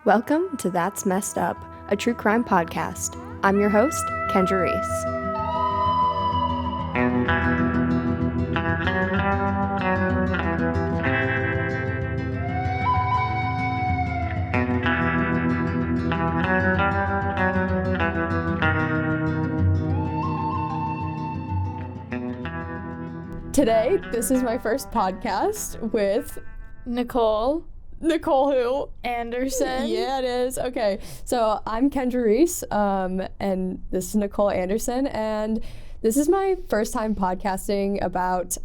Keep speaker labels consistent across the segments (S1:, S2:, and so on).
S1: Welcome to That's Messed Up, a true crime podcast. I'm your host, Kendra Reese.
S2: Today, this is my first podcast with
S3: Nicole
S2: who?
S3: Andersen.
S2: Yeah, it is. Okay, so I'm Kendra Reese, and this is Nicole Andersen, and this is my first time podcasting about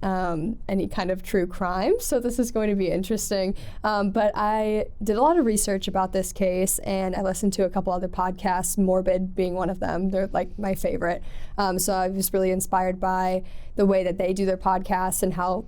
S2: any kind of true crime, so this is going to be interesting. But I did a lot of research about this case, and I listened to a couple other podcasts, Morbid being one of them. They're like my favorite. So I was really inspired by the way that they do their podcasts and how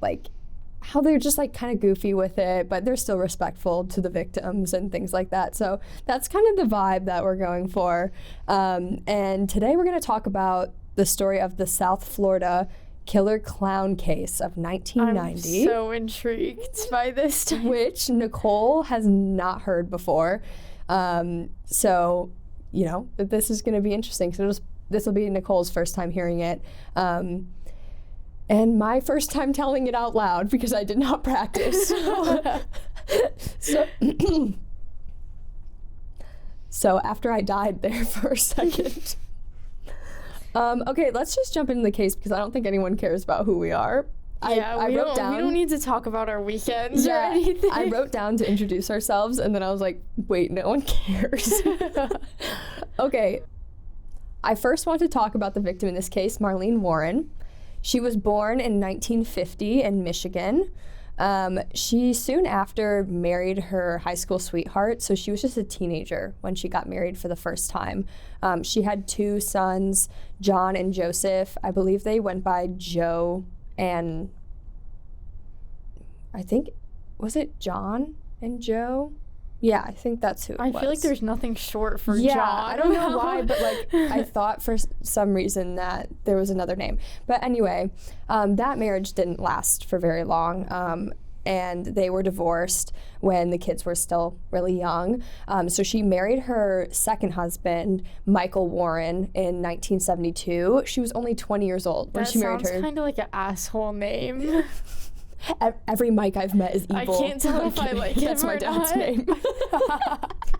S2: they're just like kind of goofy with it, but they're still respectful to the victims and things like that. So that's kind of the vibe that we're going for. And today we're going to talk about the story of the South Florida killer clown case of 1990.
S3: I'm so intrigued by this time.
S2: Which Nicole has not heard before. So, you know, this is going to be interesting. So this will be Nicole's first time hearing it. And my first time telling it out loud because I did not practice. So after I died there for a second. Okay, let's just jump into the case because I don't think anyone cares about who we are.
S3: Yeah, we don't need to talk about our weekends or anything.
S2: I wrote down to introduce ourselves and then I was like, wait, no one cares. Okay, I first want to talk about the victim in this case, Marlene Warren. She was born in 1950 in Michigan. She soon after married her high school sweetheart, so she was just a teenager when she got married for the first time. She had two sons, John and Joseph. I believe they went by Joe and I think, was it John and Joe? Yeah, I think that's who it was.
S3: I feel like there's nothing short for John.
S2: Yeah, I don't know why, but like I thought for some reason that there was another name. But anyway, that marriage didn't last for very long, and they were divorced when the kids were still really young. So she married her second husband, Michael Warren, in 1972. She was only 20 years old when she married her.
S3: That sounds kind of like an asshole name.
S2: Every Mike I've met is evil.
S3: I can't tell if I like him.
S2: That's my dad's name.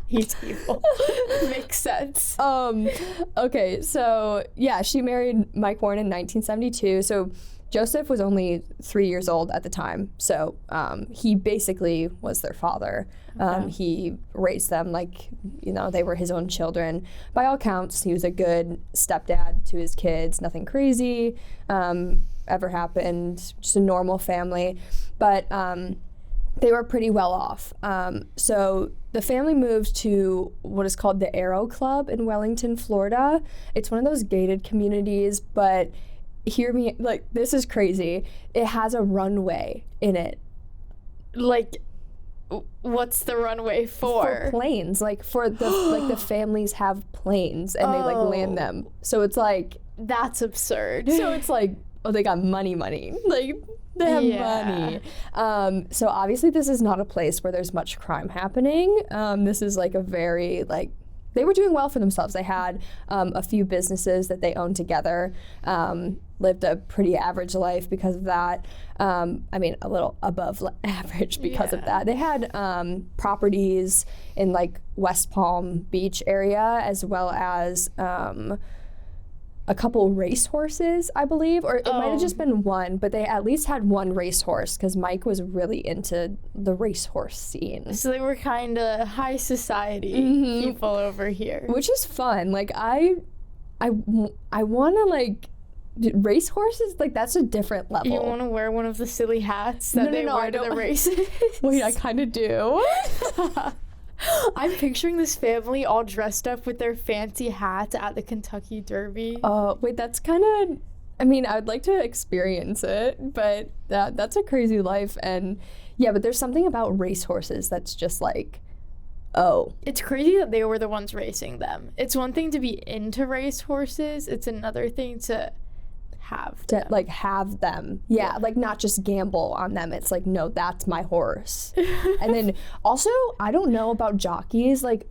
S3: He's evil. Makes sense.
S2: Okay, so yeah, she married Mike Warren in 1972. So Joseph was only 3 years old at the time. So he basically was their father.
S3: Okay.
S2: He raised them like, you know, they were his own children. By all counts, he was a good stepdad to his kids. Nothing crazy ever happened, just a normal family, but they were pretty well off. So the family moved to what is called the Arrow Club in Wellington, Florida. It's one of those gated communities, but hear me, like, this is crazy. It has a runway in it.
S3: Like, what's the runway for?
S2: For planes, like for the like the families have planes and they like land them. So it's like,
S3: that's absurd.
S2: So it's like, oh, they got money. Like, they have money. So obviously this is not a place where there's much crime happening. This is like a very, like, they were doing well for themselves. They had a few businesses that they owned together, lived a pretty average life because of that. I mean, a little above average because of that. They had properties in like West Palm Beach area as well as a couple racehorses, I believe, or it might have just been one, but they at least had one racehorse because Mike was really into the racehorse scene.
S3: So they were kind of high society people over here.
S2: Which is fun. Like, I want to, like, racehorses, like, that's a different level.
S3: You want to wear one of the silly hats that they wear to the races?
S2: Wait, I kind of do.
S3: I'm picturing this family all dressed up with their fancy hats at the Kentucky Derby.
S2: Wait, that's kind of, I mean, I'd like to experience it, but that's a crazy life. And yeah, but there's something about racehorses that's just like, oh.
S3: It's crazy that they were the ones racing them. It's one thing to be into racehorses. It's another thing to have
S2: to
S3: them.
S2: like have them. Yeah, like not just gamble on them. It's like, no, that's my horse. And then also, I don't know about jockeys. Like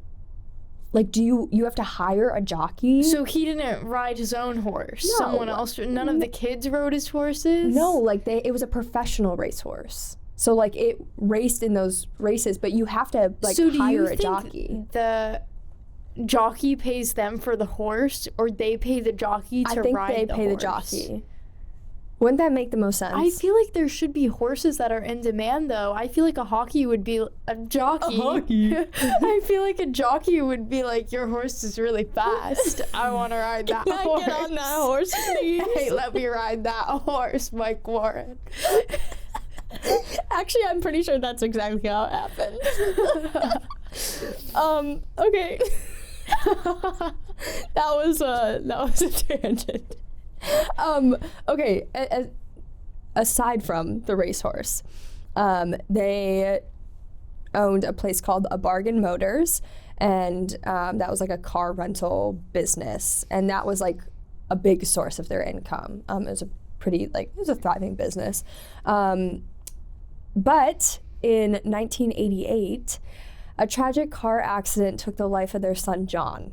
S2: do you have to hire a jockey?
S3: So he didn't ride his own horse.
S2: No.
S3: Someone else. None of the kids rode his horses.
S2: No, like it was a professional racehorse. So like it raced in those races, but you have to like
S3: So do
S2: hire
S3: you
S2: a
S3: think
S2: jockey.
S3: the jockey pays them for the horse, or they pay the jockey to
S2: I think
S3: ride
S2: they
S3: the
S2: pay
S3: horse?
S2: the jockey. Wouldn't that make the most sense?
S3: I feel like there should be horses that are in demand, though. I feel like a jockey would be a jockey. I feel like a jockey would be like, your horse is really fast. I want to ride that
S2: Can I
S3: horse.
S2: get on that horse, please?
S3: Hey, let me ride that horse, Mike Warren.
S2: Actually, I'm pretty sure that's exactly how it happened. Okay. that was a tangent. Okay. Aside from the racehorse, they owned a place called A Bargain Motors, and that was like a car rental business, and that was like a big source of their income. It was a thriving business. But in 1988, a tragic car accident took the life of their son, John.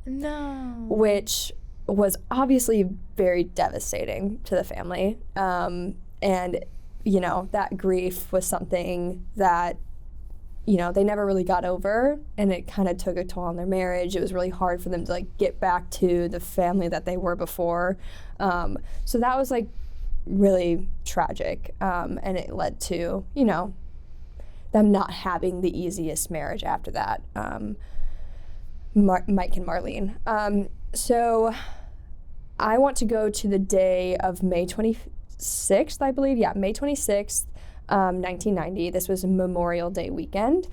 S3: No.
S2: Which was obviously very devastating to the family. And, that grief was something that, they never really got over, and it kind of took a toll on their marriage. It was really hard for them to, like, get back to the family that they were before. So that was, like, really tragic, and it led to them not having the easiest marriage after that, Mike and Marlene. So I want to go to the day of May 26th, I believe. Yeah, May 26th, 1990. This was Memorial Day weekend.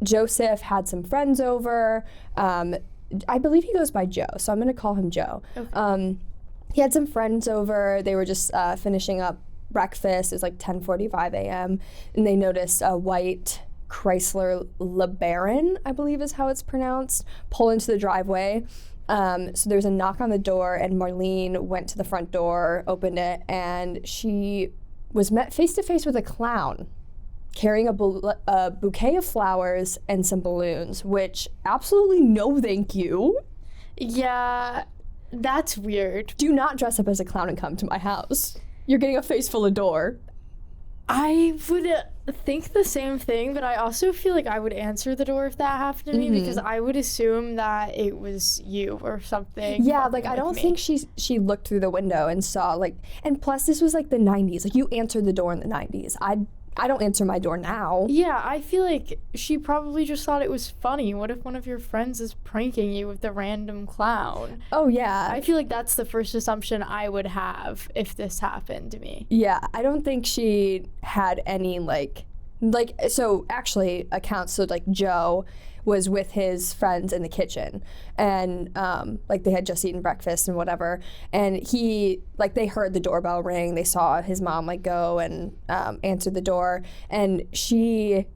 S2: Joseph had some friends over. I believe he goes by Joe, so I'm going to call him Joe. Okay. He had some friends over. They were just finishing up breakfast. It was like 10:45 a.m. and they noticed a white Chrysler LeBaron, I believe is how it's pronounced, pull into the driveway. So there was a knock on the door, and Marlene went to the front door, opened it, and she was met face to face with a clown carrying a bouquet of flowers and some balloons, which absolutely no thank you.
S3: Yeah, that's weird.
S2: Do not dress up as a clown and come to my house. You're getting a face full of door.
S3: I would think the same thing, but I also feel like I would answer the door if that happened to me, because I would assume that it was you or something.
S2: Yeah, like I don't think she looked through the window and saw, like, and plus this was like the 90s. Like, you answered the door in the 90s. I don't answer my door now.
S3: Yeah, I feel like she probably just thought it was funny. What if one of your friends is pranking you with a random clown?
S2: Oh, yeah.
S3: I feel like that's the first assumption I would have if this happened to me.
S2: Yeah, I don't think she had any, so actually accounts, so like Joe was with his friends in the kitchen, and they had just eaten breakfast and whatever, and they heard the doorbell ring. They saw his mom go and answer the door, and she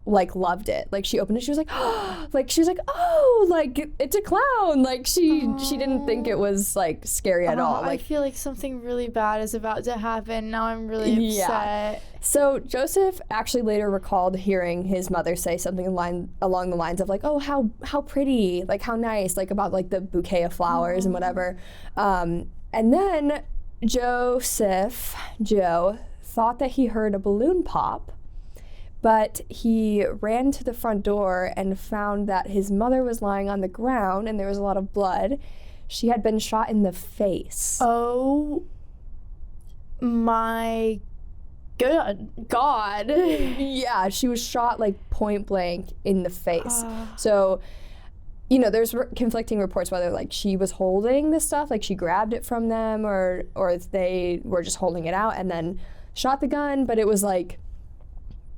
S2: loved it. Like, she opened it, she was like, oh, it's a clown. Like, she didn't think it was scary at all.
S3: I feel like something really bad is about to happen. Now I'm really upset.
S2: Yeah. So Joseph actually later recalled hearing his mother say something along the lines of oh, how pretty, how nice, about the bouquet of flowers and whatever. And then Joe thought that he heard a balloon pop, but he ran to the front door and found that his mother was lying on the ground and there was a lot of blood. She had been shot in the face.
S3: Oh my God.
S2: Yeah, she was shot point blank in the face. So, there's conflicting reports whether she was holding this stuff, she grabbed it from them, or if they were just holding it out and then shot the gun. But it was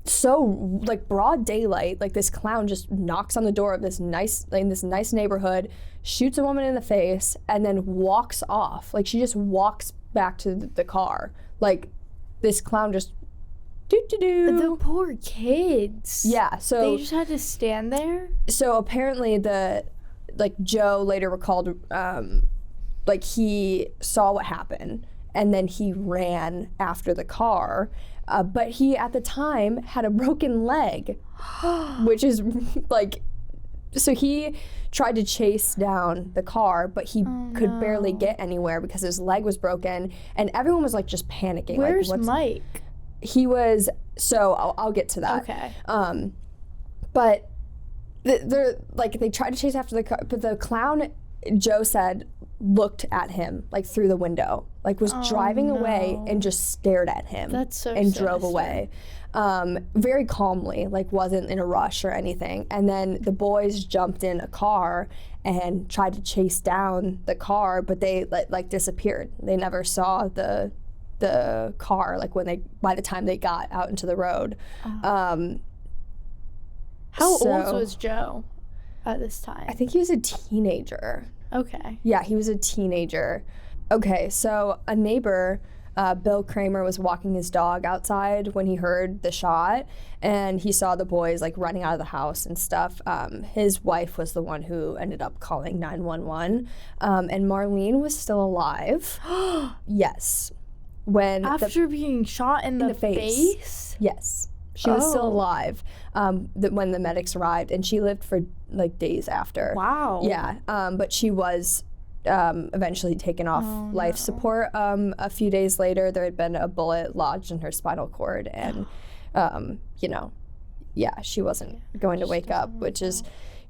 S2: so broad daylight. This clown just knocks on the door of this nice neighborhood, shoots a woman in the face, and then walks off. She just walks back to the car. This clown just doo-doo-doo.
S3: The poor kids.
S2: Yeah, so
S3: they just had to stand there?
S2: So apparently Joe later recalled like he saw what happened and then he ran after the car. But he, at the time, had a broken leg, which is like, so he tried to chase down the car, but he could barely get anywhere because his leg was broken, and everyone was like just panicking.
S3: Where's
S2: like,
S3: Mike?
S2: He was, so I'll get to that.
S3: Okay.
S2: But they're like, they tried to chase after the car, but the clown, Joe said, looked at him like through the window, like was driving away and just stared at him.
S3: That's so
S2: and
S3: sinister.
S2: drove away very calmly, like wasn't in a rush or anything. And then the boys jumped in a car and tried to chase down the car, but they like disappeared. They never saw the car like by the time they got out into the road.
S3: How old was Joe at this time?
S2: I think he was a teenager.
S3: Okay.
S2: Yeah, he was a teenager. Okay, so a neighbor, Bill Kramer, was walking his dog outside when he heard the shot, and he saw the boys like running out of the house and stuff. His wife was the one who ended up calling 911, and Marlene was still alive. Yes.
S3: After being shot in the face?
S2: Yes. She was still alive when the medics arrived, and she lived for like days after.
S3: Wow.
S2: Yeah, but she was eventually taken off life support. A few days later, there had been a bullet lodged in her spinal cord, and she wasn't going to wake up, which is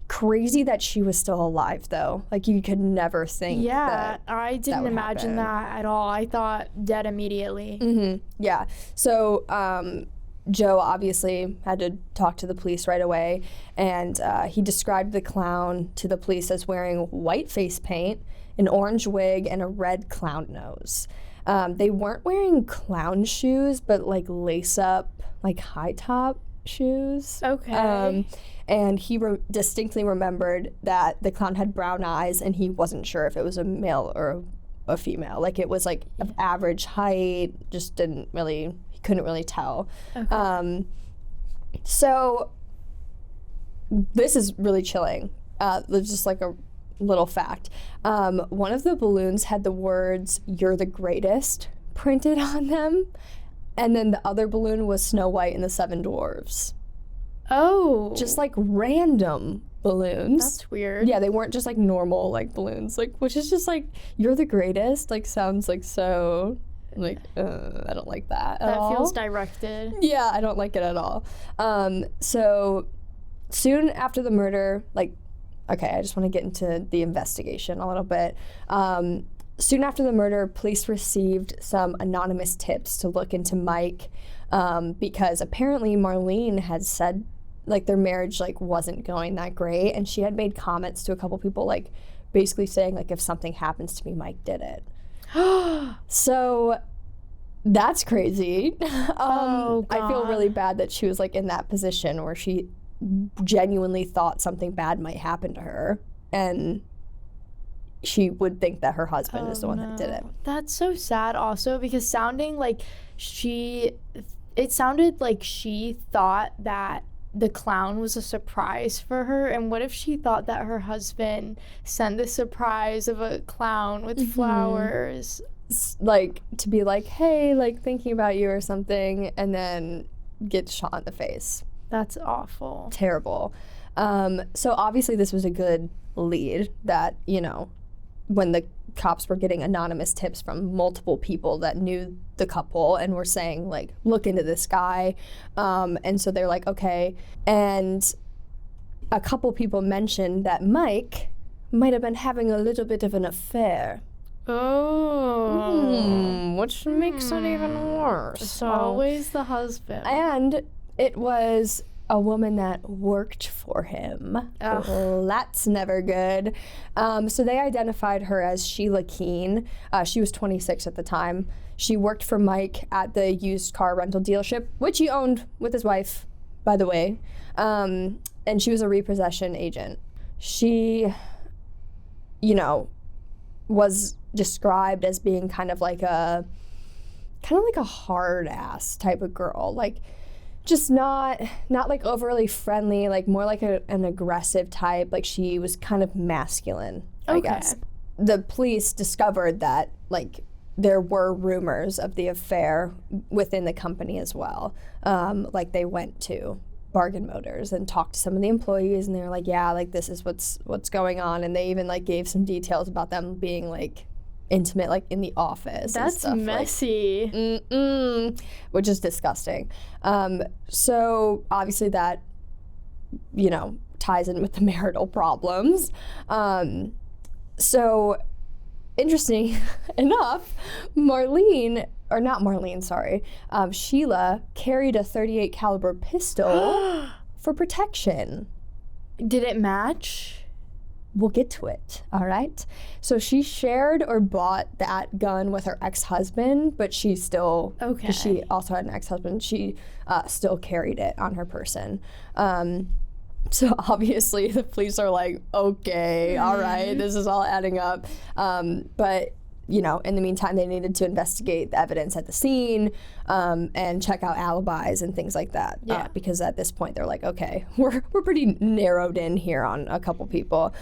S2: crazy that she was still alive, though. Like, you could never think that
S3: I didn't imagine that at all. I thought dead immediately.
S2: Mm-hmm. Yeah. So Joe obviously had to talk to the police right away, and he described the clown to the police as wearing white face paint, an orange wig, and a red clown nose. They weren't wearing clown shoes, but like lace-up, like high-top shoes.
S3: Okay.
S2: And he distinctly remembered that the clown had brown eyes, and he wasn't sure if it was a male or a female. Like, it was like of average height, just couldn't really tell.
S3: Okay.
S2: So this is really chilling. There's just like a little fact. One of the balloons had the words "You're the greatest" printed on them, and then the other balloon was Snow White and the Seven Dwarfs.
S3: Oh.
S2: Just like random balloons.
S3: That's weird.
S2: Yeah, they weren't just like normal like balloons, like, which is just like, "You're the greatest," like sounds like so like I don't like that at all.
S3: That feels directed.
S2: Yeah, I don't like it at all. So soon after the murder, like, okay, I just want to get into the investigation a little bit. Soon after the murder, police received some anonymous tips to look into Mike, because apparently Marlene had said like their marriage like wasn't going that great, and she had made comments to a couple people like basically saying like, if something happens to me, Mike did it. So that's crazy.
S3: Oh, God.
S2: I feel really bad that she was like in that position where she genuinely thought something bad might happen to her, and she would think that her husband is the one that did it.
S3: That's so sad also, because it sounded like she thought that the clown was a surprise for her. And what if she thought that her husband sent the surprise of a clown with flowers?
S2: Like, to be like, hey, like thinking about you or something, and then get shot in the face.
S3: That's awful.
S2: Terrible. So obviously this was a good lead that, when the cops were getting anonymous tips from multiple people that knew the couple and were saying like, look into this guy. And so they're like, okay. And a couple people mentioned that Mike might have been having a little bit of an affair.
S3: Oh.
S2: Which makes it even worse.
S3: It's always the husband.
S2: And it was a woman that worked for him.
S3: Ugh.
S2: That's never good. So they identified her as Sheila Keene. She was 26 at the time. She worked for Mike at the used car rental dealership, which he owned with his wife, by the way. And she was a repossession agent. She, was described as being kind of like a hard ass type of girl. Like, just not like overly friendly, like more like an aggressive type. Like, she was kind of masculine, I guess. the police discovered that, like, there were rumors of the affair within the company as well. Like, they went to Bargain Motors and talked to some of the employees, and they were like, yeah, like, this is what's going on. And they even, like, gave some details about them being, like, intimate, like, in the office.
S3: That's
S2: and stuff.
S3: messy.
S2: Like, which is disgusting. So obviously that, you know, ties in with the marital problems. So interesting enough, Sheila carried a .38 caliber pistol for protection.
S3: Did it match?
S2: We'll get to it, all right? So she shared or bought that gun with her ex-husband, but she still, because she also had an ex-husband, she still carried it on her person. So obviously the police are like, okay, all right, this is all adding up. But, you know, in the meantime, they needed to investigate the evidence at the scene and check out alibis and things like that.
S3: Yeah.
S2: Because at this point, they're like, okay, we're pretty narrowed in here on a couple people.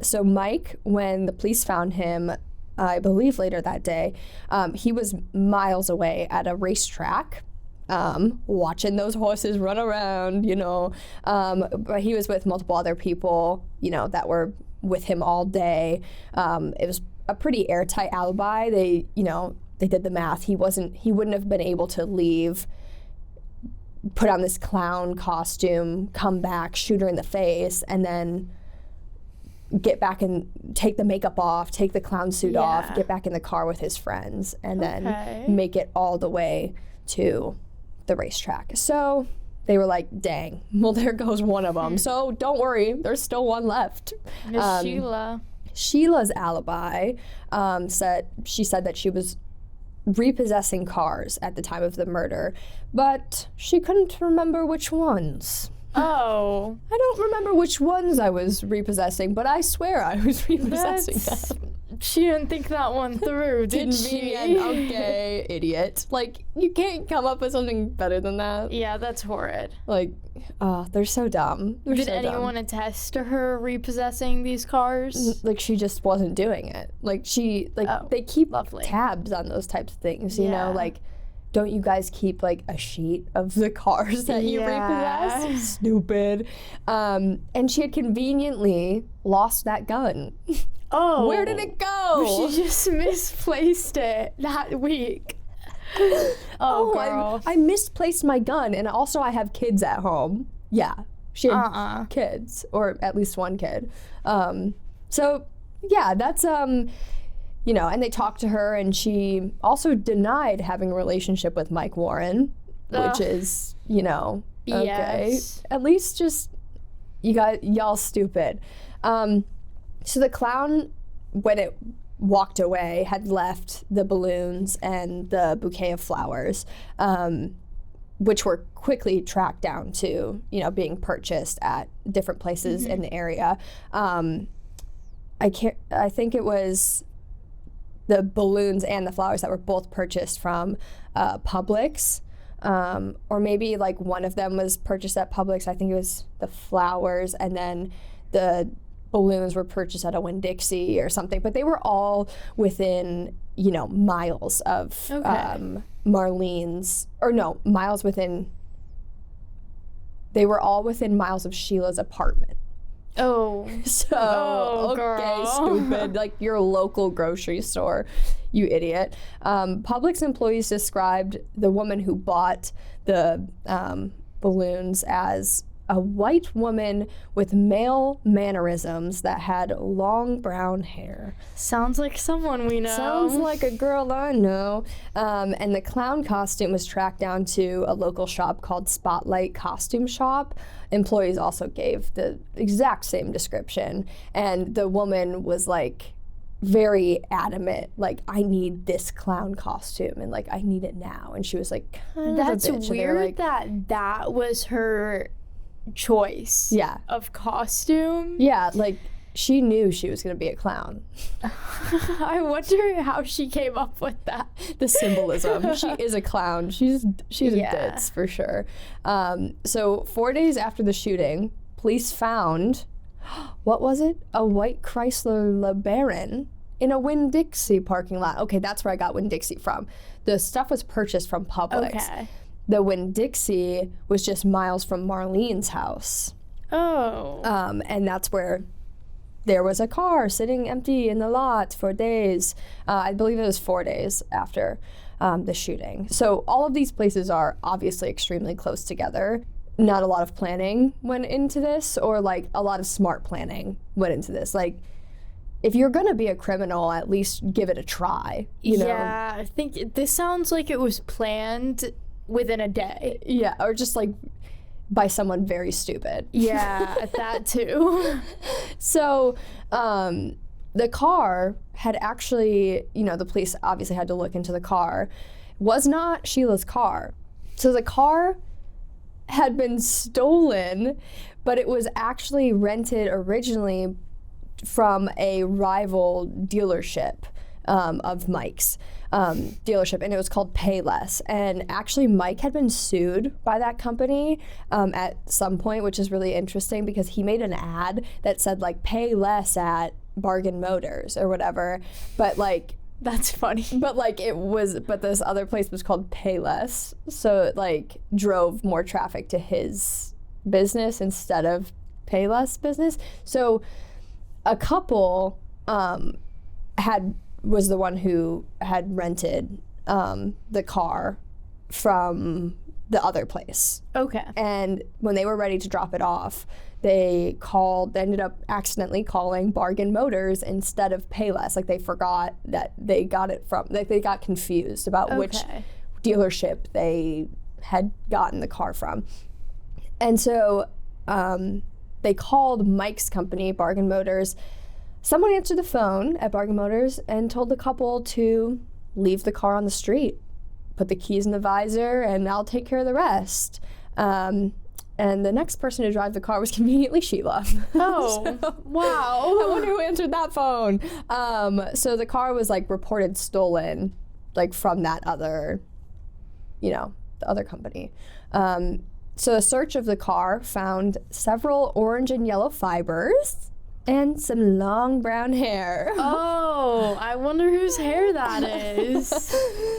S2: So Mike, when the police found him, I believe later that day, he was miles away at a racetrack. Watching those horses run around, you know, but he was with multiple other people, you know, that were with him all day. It was a pretty airtight alibi. They did the math. He wouldn't have been able to leave, put on this clown costume, come back, shoot her in the face, and then get back and take the makeup off, take the clown suit off, get back in the car with his friends, and then make it all the way to the racetrack. So they were like, dang, well, there goes one of them. So don't worry, there's still one left.
S3: Miss Sheila.
S2: Sheila's alibi said that she was repossessing cars at the time of the murder, but she couldn't remember which ones.
S3: Oh.
S2: I don't remember which ones I was repossessing, but I swear I was repossessing them.
S3: She didn't think that one through, did she?
S2: Okay, idiot. Like, you can't come up with something better than that.
S3: Yeah, that's horrid.
S2: Like, they're so dumb.
S3: Did anyone attest to her repossessing these cars?
S2: Like, she just wasn't doing it. Like, they keep tabs on those types of things, you know? Like, don't you guys keep, like, a sheet of the cars that you repossess? Stupid. And she had conveniently lost that gun.
S3: Oh.
S2: Where did it go?
S3: She just misplaced it that week. Oh, girl.
S2: I misplaced my gun, and also I have kids at home. Yeah. She had kids, or at least one kid. So, yeah, that's, you know, and they talked to her, and she also denied having a relationship with Mike Warren, which is, you know, okay.
S3: Yes.
S2: At least just, y'all stupid. So the clown, when it walked away, had left the balloons and the bouquet of flowers, which were quickly tracked down to, you know, being purchased at different places in the area. I think it was the balloons and the flowers that were both purchased from Publix. Or maybe like one of them was purchased at Publix. I think it was the flowers, and then the balloons were purchased at a Winn-Dixie or something, but they were all within, you know, miles of Marlene's, or no, miles within, they were all within miles of Sheila's apartment.
S3: Oh.
S2: So, okay,
S3: girl.
S2: stupid, like your local grocery store, you idiot. Publix employees described the woman who bought the balloons as a white woman with male mannerisms that had long brown hair.
S3: Sounds like someone we know.
S2: Sounds like a girl I know. And the clown costume was tracked down to a local shop called Spotlight Costume Shop. Employees also gave the exact same description. And the woman was like very adamant, like, I need this clown costume, and like, I need it now. And she was like,
S3: that's
S2: weird,
S3: like, that was her choice of costume.
S2: Yeah, like, she knew she was going to be a clown.
S3: I wonder how she came up with that.
S2: The symbolism. She is a clown. She's a ditz for sure. So 4 days after the shooting, police found what was it? A white Chrysler LeBaron in a Winn-Dixie parking lot. Okay, that's where I got Winn-Dixie from. The stuff was purchased from Publix.
S3: Okay.
S2: The Winn-Dixie was just miles from Marlene's house.
S3: Oh.
S2: And that's where there was a car sitting empty in the lot for days. I believe it was 4 days after the shooting. So all of these places are obviously extremely close together. Not a lot of planning went into this, or like a lot of smart planning went into this. Like, if you're gonna be a criminal, at least give it a try, you know?
S3: Yeah, I think this sounds like it was planned within a day.
S2: Yeah, or just like by someone very stupid.
S3: Yeah, that too.
S2: So the car had actually, you know, the police obviously had to look into the car, was not Sheila's car. So the car had been stolen, but it was actually rented originally from a rival dealership of Mike's dealership, and it was called Payless. And actually Mike had been sued by that company at some point, which is really interesting because he made an ad that said like pay less at Bargain Motors or whatever, but like
S3: That's funny.
S2: but like but this other place was called Payless, so it like drove more traffic to his business instead of Payless business. So a couple was the one who had rented the car from the other place.
S3: Okay.
S2: And when they were ready to drop it off, they ended up accidentally calling Bargain Motors instead of Payless. Like, they forgot that they got it from, like, they got confused about which dealership they had gotten the car from. And so they called Mike's company, Bargain Motors. Someone answered the phone at Bargain Motors and told the couple to leave the car on the street, put the keys in the visor, and I'll take care of the rest. And the next person to drive the car was conveniently Sheila.
S3: Oh,
S2: So,
S3: wow.
S2: I wonder who answered that phone. So the car was like reported stolen, like from that other, you know, the other company. So a search of the car found several orange and yellow fibers and some long brown hair.
S3: Oh, I wonder whose hair that is.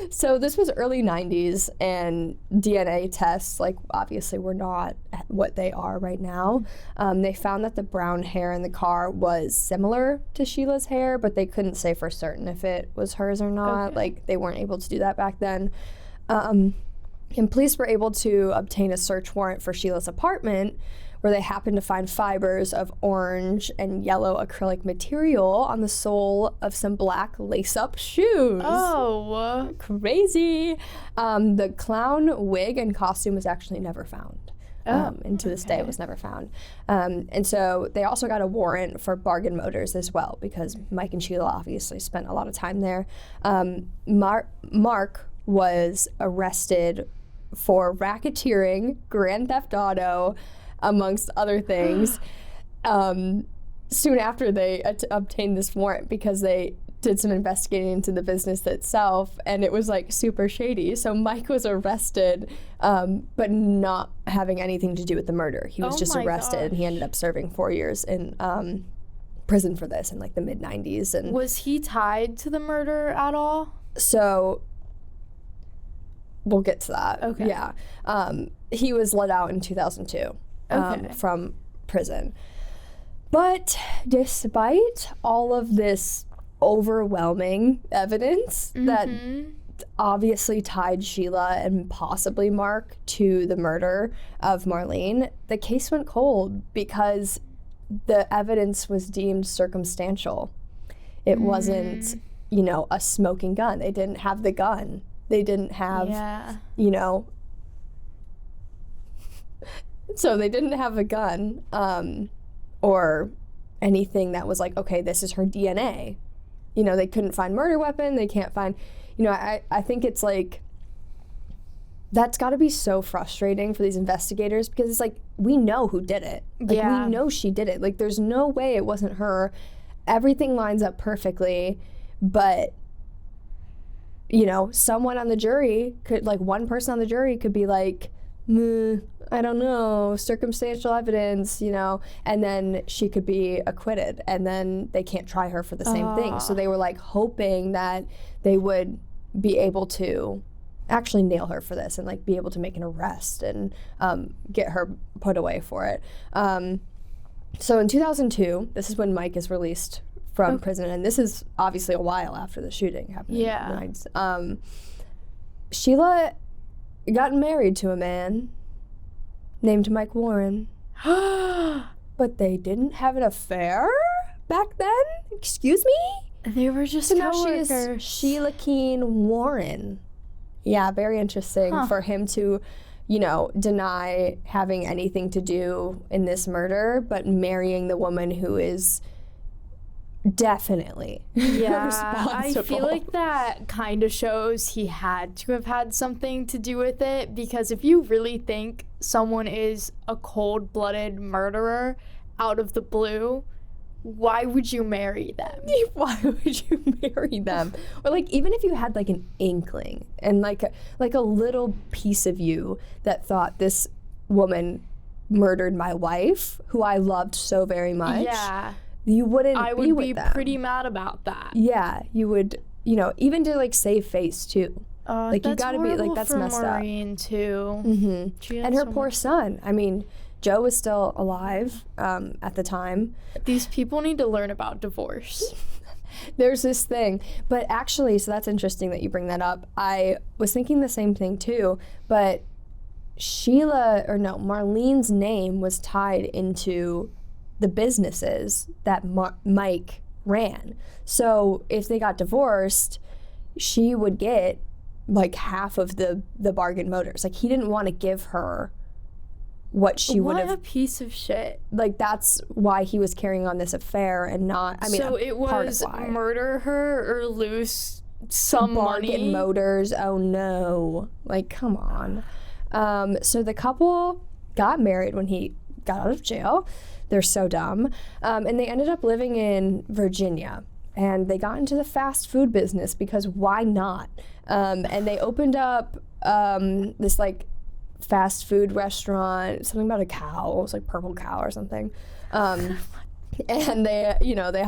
S2: So this was early 90s, and DNA tests, like, obviously were not what they are right now. They found that the brown hair in the car was similar to Sheila's hair, but they couldn't say for certain if it was hers or not.
S3: Okay.
S2: Like, they weren't able to do that back then. And police were able to obtain a search warrant for Sheila's apartment, where they happened to find fibers of orange and yellow acrylic material on the sole of some black lace-up shoes.
S3: Oh.
S2: Crazy. The clown wig and costume was actually never found. And to this day it was never found. And so they also got a warrant for Bargain Motors as well, because Mike and Sheila obviously spent a lot of time there. Mark was arrested for racketeering, grand theft auto, amongst other things, soon after they obtained this warrant, because they did some investigating into the business itself, and it was like super shady. So Mike was arrested, but not having anything to do with the murder. He was just arrested, and he ended up serving 4 years in prison for this in like the mid-90s. And
S3: Was he tied to the murder at all?
S2: so we'll get to that.
S3: Okay.
S2: Yeah. He was let out in 2002. From prison. But despite all of this overwhelming evidence that obviously tied Sheila and possibly Mark to the murder of Marlene, the case went cold because the evidence was deemed circumstantial. It wasn't, you know, a smoking gun. They didn't have the gun. They didn't have, you know, so they didn't have a gun or anything that was like, okay, this is her DNA. You know, they couldn't find murder weapon. They can't find, you know, I think it's like, that's got to be so frustrating for these investigators, because it's like, we know who did it. Like, we know she did it. Like, there's no way it wasn't her. Everything lines up perfectly, but, you know, someone on the jury could, like, one person on the jury could be like, I don't know, circumstantial evidence, and then she could be acquitted, and then they can't try her for the same thing. So they were like hoping that they would be able to actually nail her for this and like be able to make an arrest and get her put away for it. So in 2002, this is when Mike is released from prison, and this is obviously a while after the shooting happened.
S3: Yeah.
S2: Sheila got married to a man named Mike Warren. But they didn't have an affair back then? Excuse me?
S3: They were just
S2: So now she
S3: coworkers.
S2: is Sheila Keene Warren. Yeah, very interesting for him to, deny having anything to do in this murder, but marrying the woman who is definitely responsible.
S3: I feel like that kind of shows he had to have had something to do with it, because if you really think someone is a cold-blooded murderer out of the blue, why would you marry them?
S2: Why would you marry them? Or like, even if you had like an inkling and like a little piece of you that thought this woman murdered my wife, who I loved so very much.
S3: Yeah.
S2: You wouldn't
S3: I
S2: be
S3: would
S2: with
S3: be
S2: them.
S3: pretty mad about that.
S2: Yeah, you would, even to like save face too. Like you gotta be like, that's
S3: for
S2: messed
S3: Maureen too.
S2: up. And her poor son. I mean, Joe was still alive at the time.
S3: These people need to learn about divorce.
S2: There's this thing, but actually, so that's interesting that you bring that up. I was thinking the same thing too, but Marlene's name was tied into the businesses that Mike ran. So if they got divorced, she would get like half of the bargain motors. Like, he didn't want to give her what she would have.
S3: What a piece of shit.
S2: Like, that's why he was carrying on this affair and not,
S3: so it was murder her or lose some
S2: bargain
S3: money.
S2: motors. Oh no. Like, come on. So the couple got married when he got out of jail. They're so dumb. And they ended up living in Virginia. And they got into the fast food business because why not? And they opened up this like fast food restaurant, something about a cow. It was like Purple Cow or something. And they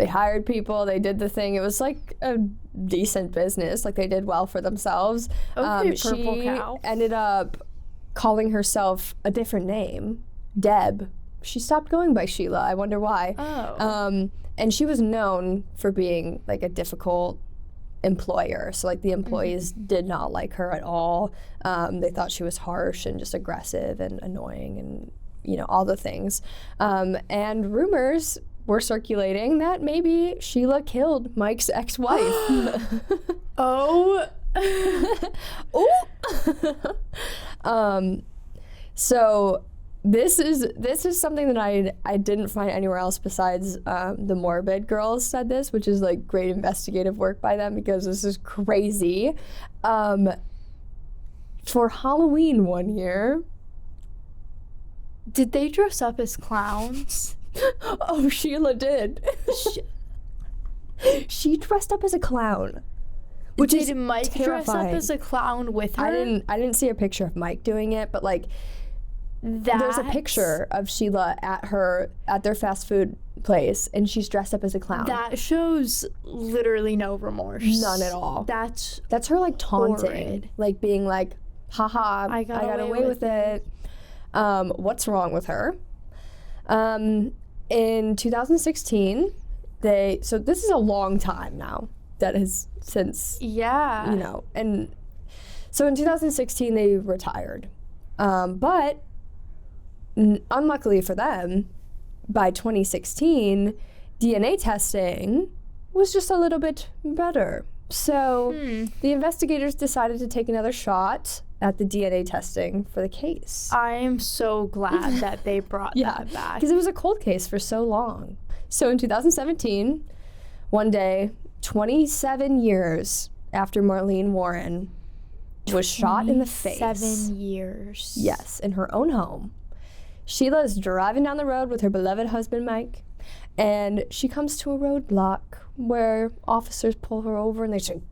S2: hired people. They did the thing. It was like a decent business. Like, they did well for themselves.
S3: Okay, Purple
S2: she
S3: Cow.
S2: ended up calling herself a different name, Deb. She stopped going by Sheila. I wonder why.
S3: Oh.
S2: And she was known for being like a difficult employer. So like the employees did not like her at all. They thought she was harsh and just aggressive and annoying and, all the things. And rumors were circulating that maybe Sheila killed Mike's ex-wife.
S3: Oh.
S2: So this is something that I didn't find anywhere else besides the Morbid girls said this, which is like great investigative work by them, because this is crazy. For Halloween one year,
S3: Did they dress up as clowns?
S2: oh, Sheila did. She dressed up as a clown, which
S3: Did
S2: is
S3: Mike dress up
S2: terrifying.
S3: as a clown with her?
S2: I didn't see a picture of Mike doing it, but like there's a picture of Sheila at their fast food place, and she's dressed up as a clown.
S3: That shows literally no remorse.
S2: None at all.
S3: That's
S2: her like taunting,
S3: horrid.
S2: like being like, haha, I got away with it. What's wrong with her? In 2016, so this is a long time now that has since,
S3: yeah.
S2: and so in 2016 they retired. But unluckily for them, by 2016, DNA testing was just a little bit better. So the investigators decided to take another shot at the DNA testing for the case.
S3: I am so glad that they brought that back.
S2: Because it was a cold case for so long. So in 2017, one day, 27 years after Marlene Warren was shot in the face.
S3: 7 years.
S2: Yes, in her own home. Sheila is driving down the road with her beloved husband, Mike, and she comes to a roadblock where officers pull her over and they say,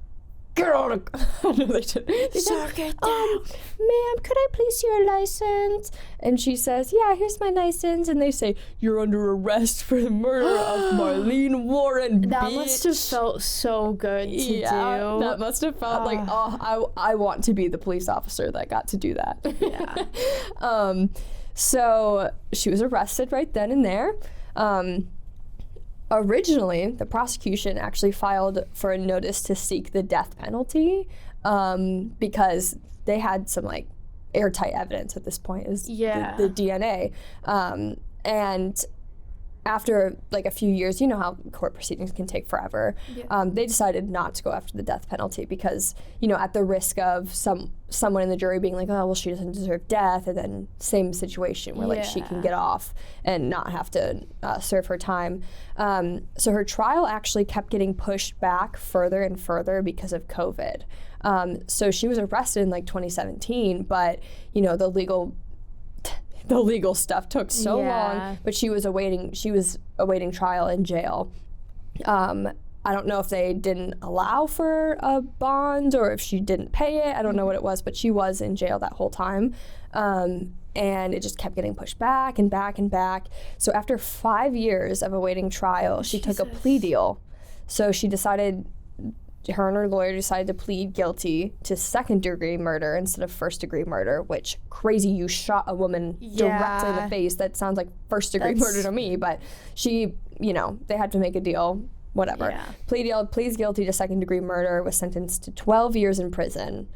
S2: get on a... No, they didn't. They
S3: Suck
S2: said,
S3: it down.
S2: Ma'am, could I please see your license? And she says, yeah, here's my license. And they say, you're under arrest for the murder of Marlene Warren,
S3: That
S2: bitch.
S3: must have felt so good to do.
S2: That must have felt like, I want to be the police officer that got to do that.
S3: Yeah.
S2: So she was arrested right then and there. Originally, the prosecution actually filed for a notice to seek the death penalty because they had some like airtight evidence at this point. It was the DNA. And after like a few years, you know how court proceedings can take forever. Yeah. They decided not to go after the death penalty because, you know, at the risk of someone in the jury being like, oh, well, she doesn't deserve death, and then same situation where like she can get off and not have to serve her time. So her trial actually kept getting pushed back further and further because of COVID. So she was arrested in like 2017, but you know the legal stuff took so long, but she was awaiting trial in jail. I don't know if they didn't allow for a bond or if she didn't pay it. I don't know what it was, but she was in jail that whole time. And it just kept getting pushed back and back and back. So after 5 years of awaiting trial, she took a plea deal. So her and her lawyer decided to plead guilty to second-degree murder instead of first-degree murder, which, crazy, you shot a woman directly in the face. That sounds like first-degree murder to me, but she, you know, they had to make a deal, whatever. Yeah. Pleads guilty to second-degree murder, was sentenced to 12 years in prison,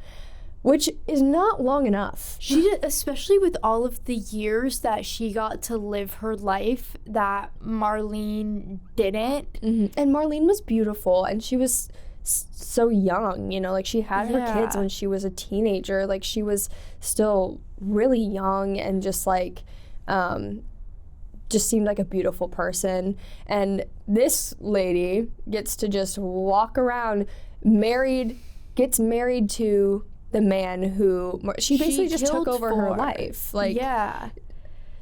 S2: which is not long enough.
S3: She did, especially with all of the years that she got to live her life that Marlene didn't.
S2: Mm-hmm. And Marlene was beautiful, and she was so young, you know, like she had her kids when she was a teenager. Like she was still really young and just like just seemed like a beautiful person. And this lady gets to just walk around gets married to the man who she basically just took over her life. Like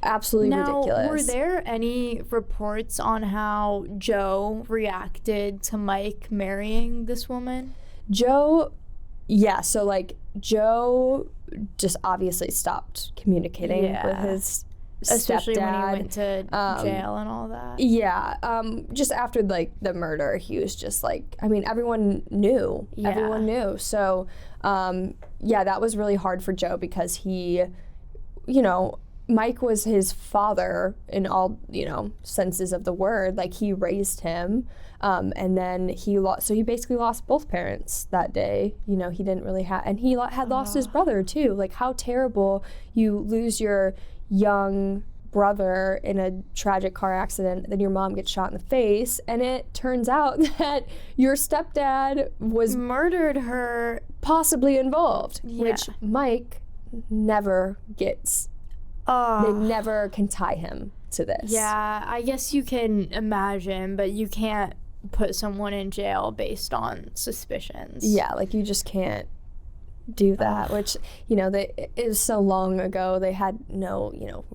S2: absolutely ridiculous.
S3: Were there any reports on how Joe reacted to Mike marrying this woman?
S2: Joe just obviously stopped communicating with his
S3: especially
S2: stepdad.
S3: When he went to jail and all that.
S2: Just after like the murder, he was just like, I mean, everyone knew. So that was really hard for Joe because he, you know, Mike was his father in all, you know, senses of the word. Like he raised him, and then he basically lost both parents that day. You know, he didn't really have, and he had lost his brother too. Like how terrible, you lose your young brother in a tragic car accident, then your mom gets shot in the face, and it turns out that your stepdad was
S3: murdered her,
S2: possibly involved, which Mike never gets. They never can tie him to this.
S3: Yeah, I guess you can imagine, but you can't put someone in jail based on suspicions.
S2: Yeah, like you just can't do that, which, you know, it is so long ago. They had no, you know,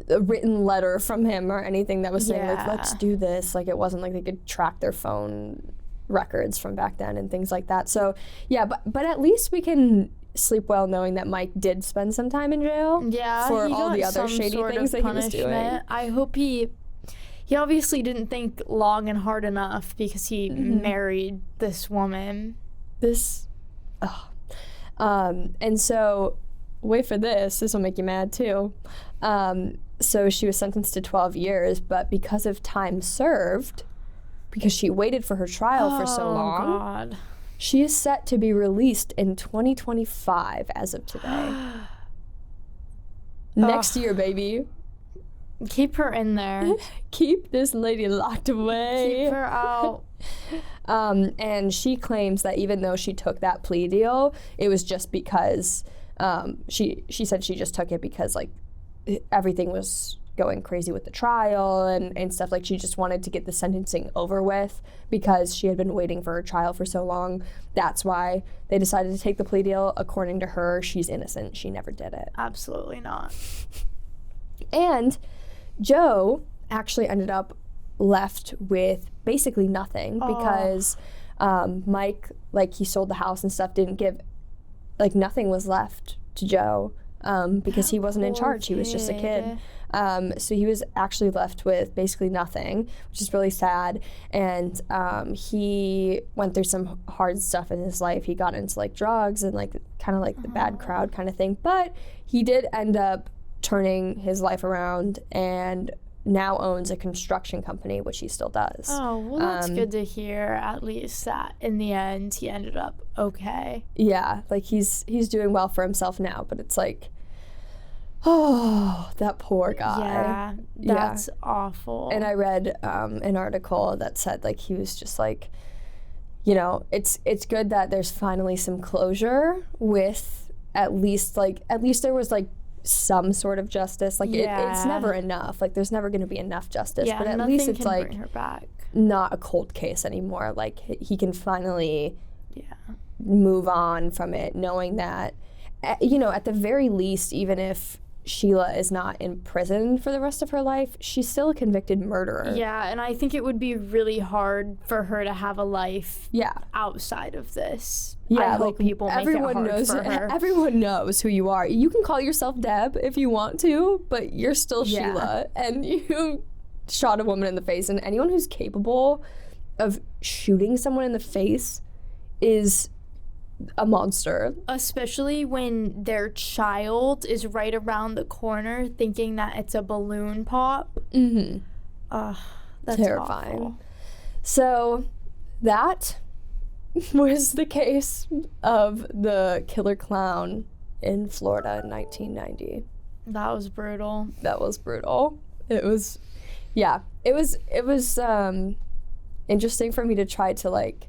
S2: a written letter from him or anything that was saying, like, let's do this. Like, it wasn't like they could track their phone records from back then and things like that. So, yeah, but at least we can sleep well knowing that Mike did spend some time in jail for all the other shady things that he was doing.
S3: I hope he obviously didn't think long and hard enough because he married this woman.
S2: And so, wait for this will make you mad too. So she was sentenced to 12 years, but because of time served, because she waited for her trial for so long, she is set to be released in 2025 as of today. Next year, baby.
S3: Keep her in there.
S2: Keep this lady locked away.
S3: Keep her out.
S2: And she claims that even though she took that plea deal, it was just because she said she just took it because like everything was going crazy with the trial and stuff. Like she just wanted to get the sentencing over with because she had been waiting for her trial for so long. That's why they decided to take the plea deal. According to her, she's innocent. She never did it.
S3: Absolutely not.
S2: And Joe actually ended up left with basically nothing because Mike, like, he sold the house and stuff, didn't give, like, nothing was left to Joe because he wasn't in charge. He was just a kid. So he was actually left with basically nothing, which is really sad. And he went through some hard stuff in his life. He got into like drugs and like kind of like the bad crowd kind of thing. But he did end up turning his life around and now owns a construction company, which he still does.
S3: Oh, well, that's good to hear, at least that in the end he ended up okay.
S2: Yeah, like he's doing well for himself now, but it's like, oh, that poor guy.
S3: Yeah, that's awful.
S2: And I read an article that said, like, he was just like, you know, it's good that there's finally some closure with at least there was like some sort of justice. Like, it's never enough. Like, there's never going to be enough justice.
S3: Yeah,
S2: but at least it's like
S3: bring her back.
S2: Not a cold case anymore. Like, he can finally move on from it, knowing that, you know, at the very least, even if Sheila is not in prison for the rest of her life, she's still a convicted murderer.
S3: Yeah, and I think it would be really hard for her to have a life outside of this.
S2: Yeah,
S3: I hope
S2: like,
S3: people make it hard for her.
S2: Everyone knows who you are. You can call yourself Deb if you want to, but you're still Sheila, and you shot a woman in the face, and anyone who's capable of shooting someone in the face is a monster.
S3: Especially when their child is right around the corner thinking that it's a balloon pop.
S2: Mm-hmm.
S3: That's
S2: terrifying.
S3: Awful.
S2: So that was the case of the killer clown in Florida in 1990.
S3: That was brutal.
S2: That was brutal. It was interesting for me to try to like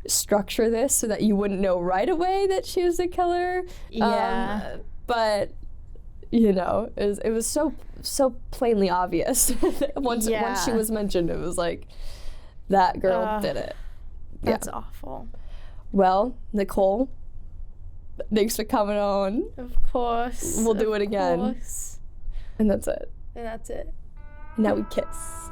S2: structure this so that you wouldn't know right away that she was the killer.
S3: Yeah.
S2: But you know, it was so plainly obvious. once she was mentioned, it was like, that girl did it.
S3: That's awful.
S2: Well, Nicole, thanks for coming on.
S3: Of course.
S2: We'll do it again.
S3: Of course.
S2: And that's it.
S3: And that's it.
S2: Now we kiss.